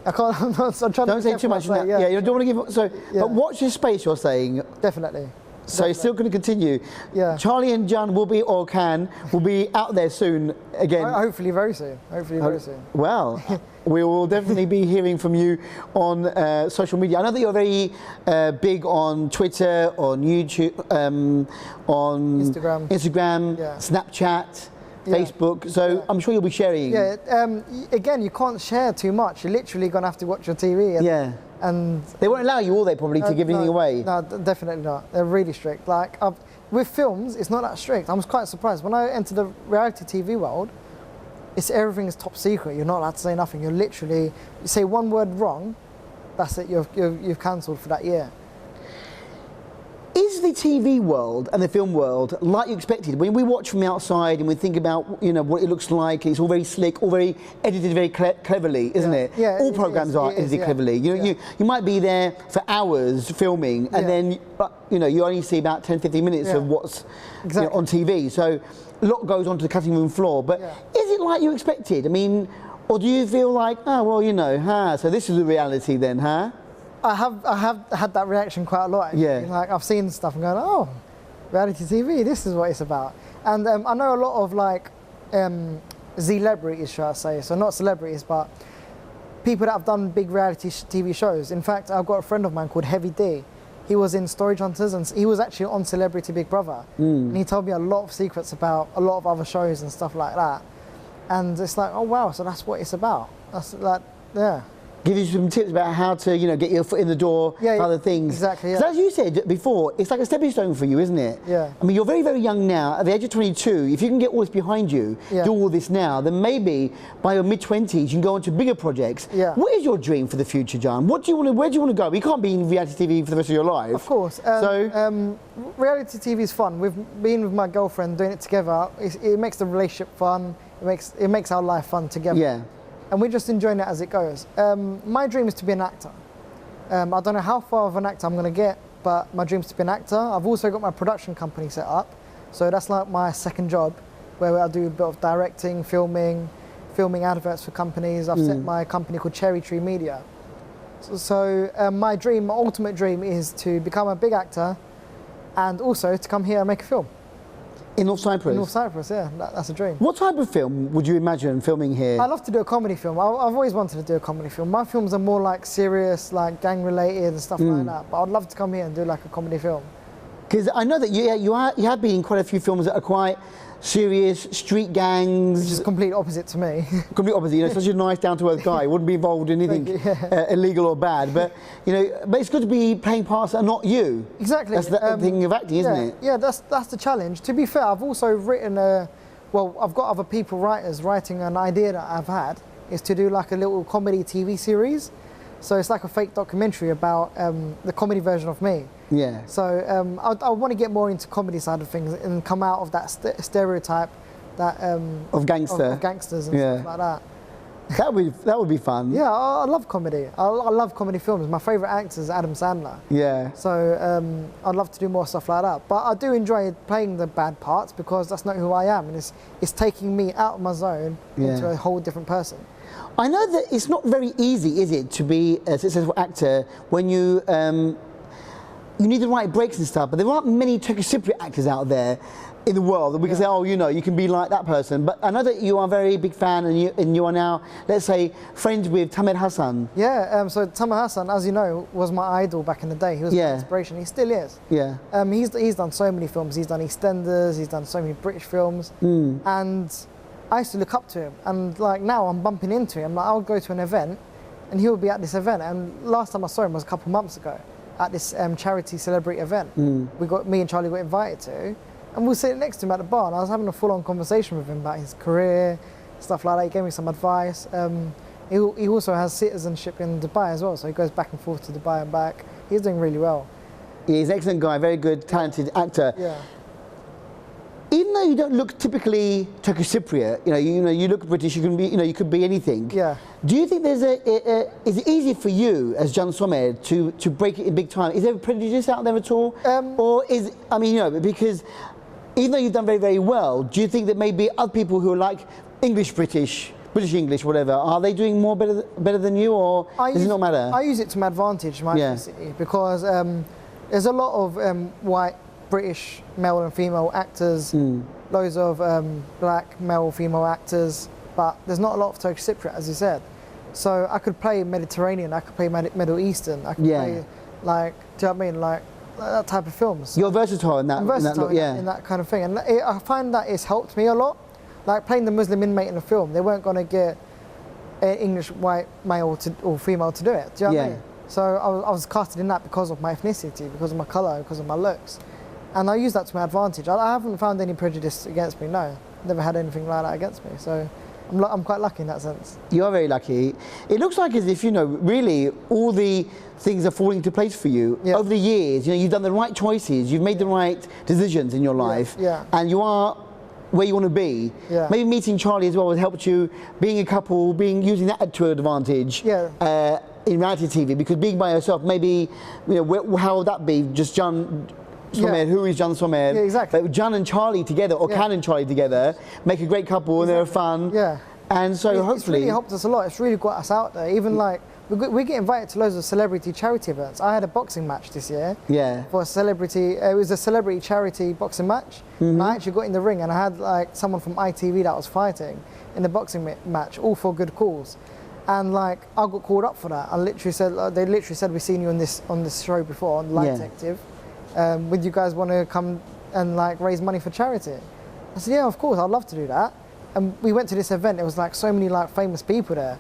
Speaker 2: I can't. I'm trying to
Speaker 1: Don't say too much. Yeah, you don't want to give. So,
Speaker 2: Yeah.
Speaker 1: but watch this space. You're saying.
Speaker 2: Definitely.
Speaker 1: So it's still going to continue.
Speaker 2: Yeah.
Speaker 1: Charlie and John will be out there soon again.
Speaker 2: Hopefully very soon. Hopefully very soon.
Speaker 1: Well, we will definitely be hearing from you on social media. I know that you're very big on Twitter, on YouTube, on Instagram,
Speaker 2: Yeah.
Speaker 1: Snapchat,
Speaker 2: Yeah.
Speaker 1: Facebook. So
Speaker 2: Yeah.
Speaker 1: I'm sure you'll be sharing.
Speaker 2: Yeah. Again, you can't share too much. You're literally gonna have to watch your TV.
Speaker 1: Yeah.
Speaker 2: And
Speaker 1: They won't allow you, will they, probably, to give anything away?
Speaker 2: No, definitely not. They're really strict. Like with films, it's not that strict. I was quite surprised when I entered the reality TV world. It's everything is top secret. You're not allowed to say nothing. You're literally, you say one word wrong, that's it. You've cancelled for that year.
Speaker 1: Is the TV world and the film world like you expected? When we watch from the outside and we think about what it looks like, it's all very slick, all very edited very cleverly, isn't it?
Speaker 2: Yeah,
Speaker 1: all
Speaker 2: it
Speaker 1: programs
Speaker 2: is,
Speaker 1: are
Speaker 2: it is,
Speaker 1: edited
Speaker 2: yeah.
Speaker 1: cleverly.
Speaker 2: Yeah.
Speaker 1: You might be there for hours filming, and then you only see about 10-15 minutes
Speaker 2: Yeah.
Speaker 1: of what's
Speaker 2: Exactly.
Speaker 1: on TV. So a lot goes onto the cutting room floor. But
Speaker 2: Yeah.
Speaker 1: is it like you expected? I mean, or do you feel like, so this is the reality then, huh?
Speaker 2: I have had that reaction quite a lot. Actually.
Speaker 1: Yeah.
Speaker 2: Like I've seen stuff and going, oh, reality TV, this is what it's about. And I know a lot of celebrities, should I say? So not celebrities, but people that have done big reality TV shows. In fact, I've got a friend of mine called Heavy D. He was in Storage Hunters and he was actually on Celebrity Big Brother. And he told me a lot of secrets about a lot of other shows and stuff like that. And it's like, oh wow, so that's what it's about. That's like, yeah.
Speaker 1: Give you some tips about how to, get your foot in the door
Speaker 2: Yeah,
Speaker 1: for other things.
Speaker 2: exactly, yeah.
Speaker 1: 'Cause as you said before, it's like a stepping stone for you, isn't it?
Speaker 2: Yeah.
Speaker 1: I mean, you're very, very young now. At the age of 22, if you can get all this behind you,
Speaker 2: Yeah.
Speaker 1: do all this now, then maybe by your mid-20s, you can go on to bigger projects.
Speaker 2: Yeah.
Speaker 1: What is your dream for the future, John? Where do you want to go? You can't be in reality TV for the rest of your life.
Speaker 2: Of course. Reality TV is fun. We've been with my girlfriend doing it together. It makes the relationship fun. It makes our life fun together.
Speaker 1: Yeah.
Speaker 2: And we're just enjoying it as it goes. My dream is to be an actor. I don't know how far of an actor I'm going to get, but my dream is to be an actor. I've also got my production company set up. So that's like my second job, where I do a bit of directing, filming adverts for companies. I've set my company called Cherry Tree Media. So my ultimate dream is to become a big actor and also to come here and make a film.
Speaker 1: In North Cyprus?
Speaker 2: In North Cyprus, yeah, that's a dream.
Speaker 1: What type of film would you imagine filming here?
Speaker 2: I love to do a comedy film. I've always wanted to do a comedy film. My films are more like serious, like gang related and stuff like that. But I'd love to come here and do like a comedy film.
Speaker 1: Because I know that you have been in quite a few films that are quite serious, street gangs.
Speaker 2: Which is complete opposite to me.
Speaker 1: Complete opposite, such a nice, down-to-earth guy. Wouldn't be involved in anything illegal or bad. But but it's good to be playing parts that are not you.
Speaker 2: Exactly.
Speaker 1: That's the thing of acting, isn't it?
Speaker 2: Yeah, that's the challenge. To be fair, I've also written I've got other writers writing an idea that I've had is to do like a little comedy TV series. So it's like a fake documentary about the comedy version of me.
Speaker 1: Yeah.
Speaker 2: So I want to get more into comedy side of things and come out of that stereotype that
Speaker 1: Of gangster.
Speaker 2: of gangsters and stuff like that.
Speaker 1: That would be fun.
Speaker 2: Yeah, I love comedy. I love comedy films. My favourite actor is Adam Sandler.
Speaker 1: Yeah.
Speaker 2: So I'd love to do more stuff like that. But I do enjoy playing the bad parts because that's not who I am, and it's taking me out of my zone into a whole different person.
Speaker 1: I know that it's not very easy, is it, to be a successful actor when you need the right breaks and stuff, but there aren't many Turkish Cypriot actors out there in the world that we can say, oh, you can be like that person. But I know that you are a very big fan and you are now, let's say, friends with Tamer Hassan.
Speaker 2: Yeah, so Tamer Hassan, as you know, was my idol back in the day. He was my inspiration. He still is.
Speaker 1: Yeah.
Speaker 2: He's done so many films. He's done EastEnders. He's done so many British films. And I used to look up to him. And like now I'm bumping into him. Like I'll go to an event and he'll be at this event. And last time I saw him was a couple of months ago at this charity celebrity event. Me and Charlie got invited to. And we were sitting next to him at the bar, and I was having a full-on conversation with him about his career, stuff like that. He gave me some advice. He also has citizenship in Dubai as well, so he goes back and forth to Dubai and back. He's doing really well.
Speaker 1: He's an excellent guy, very good, talented actor.
Speaker 2: Yeah.
Speaker 1: even though you don't look typically Turkish Cypriot, you look British. You can be, you could be anything.
Speaker 2: Yeah.
Speaker 1: Do you think is it easy for you as Can Somer to break it in big time? Is there prejudice out there at all, or because even though you've done very, very well, do you think that maybe other people who are like British English, whatever, are they doing more better than you, or does it not matter?
Speaker 2: I use it to my advantage, my ethnicity, because there's a lot of white British male and female actors, loads of black male, female actors, but there's not a lot of Turkish Cypriot, as you said. So I could play Mediterranean, I could play Middle Eastern, I could play like, do you know what I mean, like that type of films.
Speaker 1: You're versatile in that.
Speaker 2: I'm versatile in that kind of thing, and I find that it's helped me a lot. Like playing the Muslim inmate in a film, they weren't going to get an English white male or female to do it. Do you know what I mean? So I was casted in that because of my ethnicity, because of my colour, because of my looks. And I use that to my advantage. I haven't found any prejudice against me, no. Never had anything like that against me. So I'm quite lucky in that sense.
Speaker 1: You are very lucky. It looks like as if, really all the things are falling into place for you. Over the years, you've done the right choices, you've made the right decisions in your life, and you are where you want to be. Maybe meeting Charlie as well has helped you, being a couple, using that to advantage in reality TV, because being by yourself, maybe, how would that be? Just Can Somer, who is Can Somer?
Speaker 2: Yeah, exactly.
Speaker 1: But Can and Charlie together, or Can and Charlie together, make a great couple, and they're fun. And so hopefully...
Speaker 2: It's really helped us a lot. It's really got us out there. Even like, we get invited to loads of celebrity charity events. I had a boxing match this year. For a celebrity, it was a celebrity charity boxing match. And I actually got in the ring and I had like someone from ITV that was fighting in the boxing match, all for good cause. And like, I got called up for that. I literally said, they literally said, we've seen you on this show before, on Lie Detective. Would you guys want to come and like raise money for charity? I said, yeah, of course, I'd love to do that. And we went to this event. There was like so many like famous people there.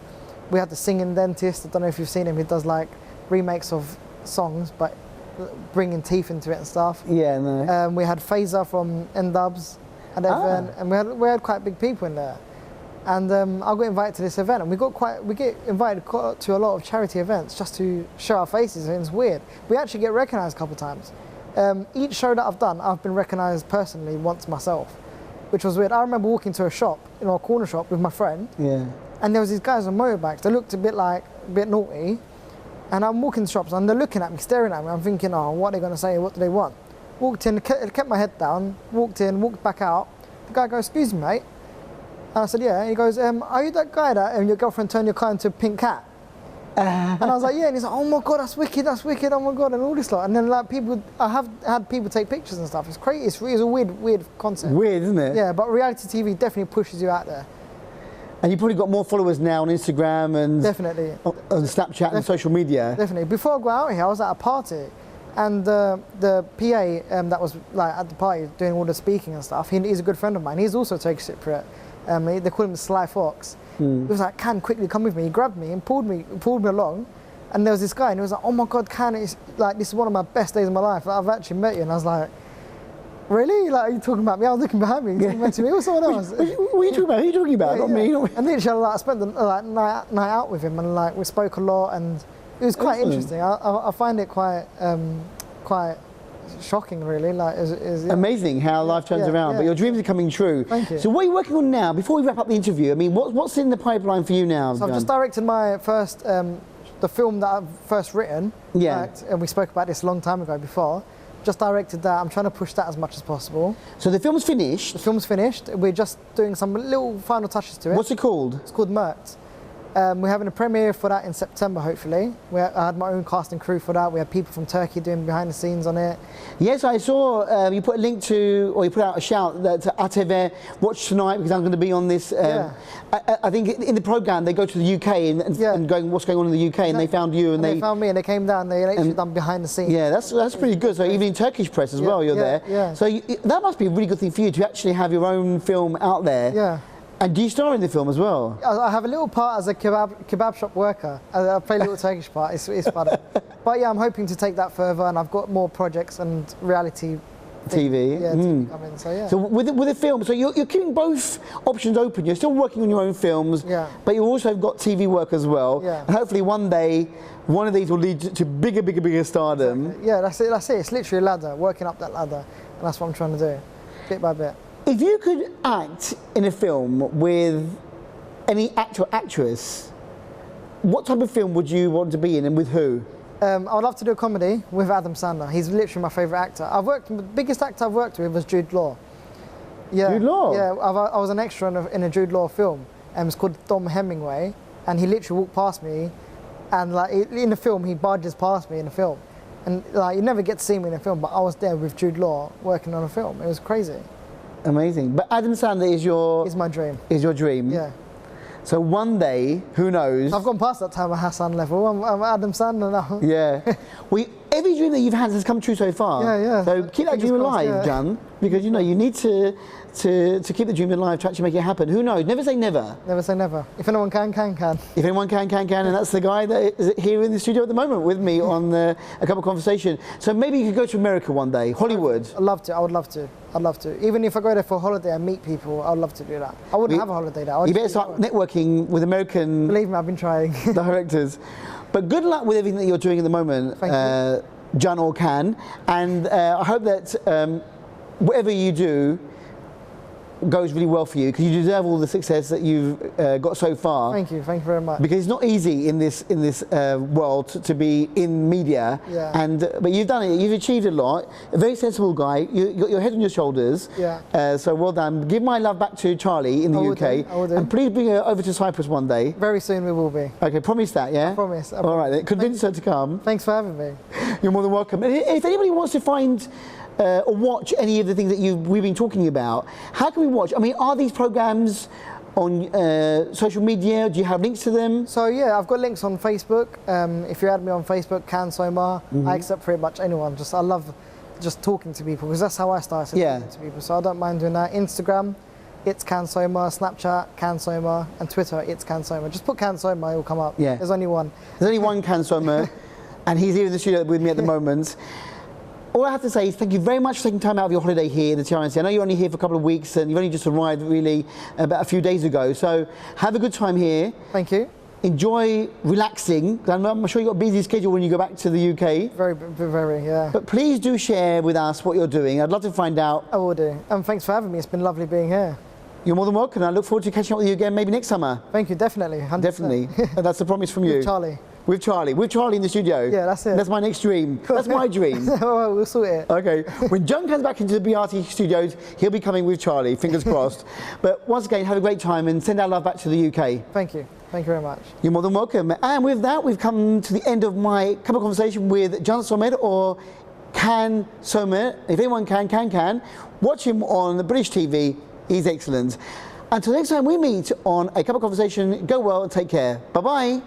Speaker 2: We had the singing dentist. I don't know if you've seen him. He does like remakes of songs, but bringing teeth into it and stuff.
Speaker 1: Yeah, no.
Speaker 2: We had Fazer from N-Dubz at the event, and we had quite big people in there. And I got invited to this event, and we get invited to a lot of charity events just to show our faces, and it's weird. We actually get recognised a couple of times. Each show that I've done, I've been recognised personally once myself, which was weird. I remember walking to a shop, a corner shop with my friend, and there was these guys on motorbikes. They looked a bit naughty, and I'm walking to shops, and they're looking at me, staring at me. I'm thinking, oh, what are they going to say? What do they want? Walked in, kept my head down, walked back out. The guy goes, excuse me, mate. And I said, yeah. And he goes, are you that guy that your girlfriend turned your car into a pink cat? And I was like, yeah. And he's like, oh my God, that's wicked, oh my God, and all this lot. And then like I have had people take pictures and stuff. It's crazy. It's a weird concept.
Speaker 1: Weird, isn't it?
Speaker 2: Yeah, but reality TV definitely pushes you out there.
Speaker 1: And you've probably got more followers now on Instagram and
Speaker 2: definitely
Speaker 1: on Snapchat and social media.
Speaker 2: Definitely. Before I got out here, I was at a party, and the PA that was like at the party doing all the speaking and stuff. He's a good friend of mine. He's also Turkish Cypriot. They call him Sly Fox. He was like, Can, quickly come with me. He grabbed me and pulled me along. And there was this guy, and he was like, oh my God, Can, it's like, this is one of my best days of my life. Like, I've actually met you. And I was like, really? Like, are you talking about me? I was looking behind me. You talking to me or someone else?
Speaker 1: What are you talking about? Who are you talking about? Not me.
Speaker 2: And literally, like, I spent the night out with him, and like we spoke a lot, and it was quite interesting. I find it quite shocking, really. Like,
Speaker 1: amazing how life turns around. But your dreams are coming true.
Speaker 2: Thank you.
Speaker 1: So what are you working on now? Before we wrap up the interview, I mean, what's in the pipeline for you now?
Speaker 2: So I've just directed my first, the film that I've first written. And we spoke about this a long time ago before. Just directed that. I'm trying to push that as much as possible.
Speaker 1: So the film's finished?
Speaker 2: The film's finished. We're just doing some little final touches to it.
Speaker 1: What's it called?
Speaker 2: It's called Mert. We're having a premiere for that in September, hopefully. I had my own cast and crew for that. We had people from Turkey doing behind the scenes on it.
Speaker 1: Yes, I saw you put a link to, or you put out a shout to ATV, watch tonight, because I'm going to be on this. I think in the programme they go to the UK and going, what's going on in the UK, and they found you. And they
Speaker 2: found me, and they came down, they actually done behind the scenes.
Speaker 1: Yeah, that's pretty good. So even in Turkish press as well, you're there.
Speaker 2: Yeah.
Speaker 1: So that must be a really good thing for you to actually have your own film out there.
Speaker 2: Yeah.
Speaker 1: And do you star in the film as well?
Speaker 2: I have a little part as a kebab shop worker. I play a little Turkish part. It's fun. But yeah, I'm hoping to take that further, and I've got more projects and reality
Speaker 1: TV.
Speaker 2: TV coming. So yeah.
Speaker 1: So with the film, so you're keeping both options open. You're still working on your own films, but you also have got TV work as well.
Speaker 2: Yeah.
Speaker 1: And hopefully one day, one of these will lead to bigger stardom.
Speaker 2: Exactly. Yeah, that's it. It's literally a ladder, working up that ladder, and that's what I'm trying to do, bit by bit.
Speaker 1: If you could act in a film with any actor or actress, what type of film would you want to be in and with who?
Speaker 2: I would love to do a comedy with Adam Sandler. He's literally my favourite actor. The biggest actor I've worked with was Jude Law. Yeah,
Speaker 1: Jude Law?
Speaker 2: Yeah, I was an extra in a Jude Law film. It's called Dom Hemingway, and he literally walked past me, and like in the film, he barges past me in the film. And like you never get to see me in a film, but I was there with Jude Law working on a film. It was crazy.
Speaker 1: Amazing. But Adam Sandler is your...
Speaker 2: It's my dream.
Speaker 1: Is your dream?
Speaker 2: Yeah.
Speaker 1: So one day, who knows?
Speaker 2: I've gone past that Tamer Hassan level. I'm Adam Sandler now.
Speaker 1: Yeah. Every dream that you've had has come true so far.
Speaker 2: Yeah, yeah.
Speaker 1: So keep that
Speaker 2: Fingers
Speaker 1: dream
Speaker 2: crossed,
Speaker 1: alive,
Speaker 2: yeah.
Speaker 1: Jan, because you know you need to keep the dream alive to actually make it happen. Who knows? Never say never.
Speaker 2: Never say never. If anyone can.
Speaker 1: If anyone can, and that's the guy that is here in the studio at the moment with me on a couple of conversation. So maybe you could go to America one day, Hollywood.
Speaker 2: I'd love to. I would love to. I'd love to. Even if I go there for a holiday and meet people, I'd love to do that. I wouldn't have a holiday there.
Speaker 1: You better start networking with American
Speaker 2: Believe me, I've been trying.
Speaker 1: directors. But good luck with everything that you're doing at the moment,
Speaker 2: Thank you.
Speaker 1: Jan or Can. And I hope that whatever you do goes really well for you, because you deserve all the success that you've got so far.
Speaker 2: Thank you very much.
Speaker 1: Because it's not easy in this world to be in media,
Speaker 2: Yeah.
Speaker 1: But you've done it. You've achieved a lot. A very sensible guy. You got your head on your shoulders.
Speaker 2: Yeah.
Speaker 1: So well done. Give my love back to Charlie in the UK,
Speaker 2: I will do.
Speaker 1: and please bring her over to Cyprus one day.
Speaker 2: Very soon we will be.
Speaker 1: Okay, promise that, yeah?
Speaker 2: I promise.
Speaker 1: All right, then. Convince her to come.
Speaker 2: Thanks for having me.
Speaker 1: You're more than welcome. And if anybody wants to find or watch any of the things that we've been talking about, how can we watch? I mean, are these programs on social media? Do you have links to them?
Speaker 2: So yeah, I've got links on Facebook. If you add me on Facebook, Can Soma, I accept pretty much anyone. I love just talking to people, because that's how I started talking to people. So I don't mind doing that. Instagram, it's Can Soma. Snapchat, Can Soma. And Twitter, it's Can Soma. Just put Can Soma, it will come up.
Speaker 1: Yeah.
Speaker 2: There's only one.
Speaker 1: There's only one Can Soma, and he's here in the studio with me at the moment. All I have to say is thank you very much for taking time out of your holiday here in the TRNC. I know you're only here for a couple of weeks and you've only just arrived really about a few days ago. So have a good time here.
Speaker 2: Thank you.
Speaker 1: Enjoy relaxing. I'm sure you've got a busy schedule when you go back to the UK.
Speaker 2: Very, yeah.
Speaker 1: But please do share with us what you're doing. I'd love to find out.
Speaker 2: I will do. And thanks for having me. It's been lovely being here.
Speaker 1: You're more than welcome. I look forward to catching up with you again maybe next summer.
Speaker 2: Thank you, definitely. 100%.
Speaker 1: Definitely. And that's a promise from you.
Speaker 2: With Charlie.
Speaker 1: With Charlie in the studio.
Speaker 2: Yeah, that's it.
Speaker 1: That's my next dream. That's my dream.
Speaker 2: We'll sort it.
Speaker 1: Okay, when John comes back into the BRT studios, he'll be coming with Charlie, fingers crossed. But once again, have a great time and send our love back to the UK.
Speaker 2: Thank you. Thank you very much.
Speaker 1: You're more than welcome. And with that, we've come to the end of my couple of conversation with Jan Somed, or Can Somed. If anyone can. Watch him on British TV. He's excellent. Until next time we meet on a cup of conversation, go well and take care. Bye-bye.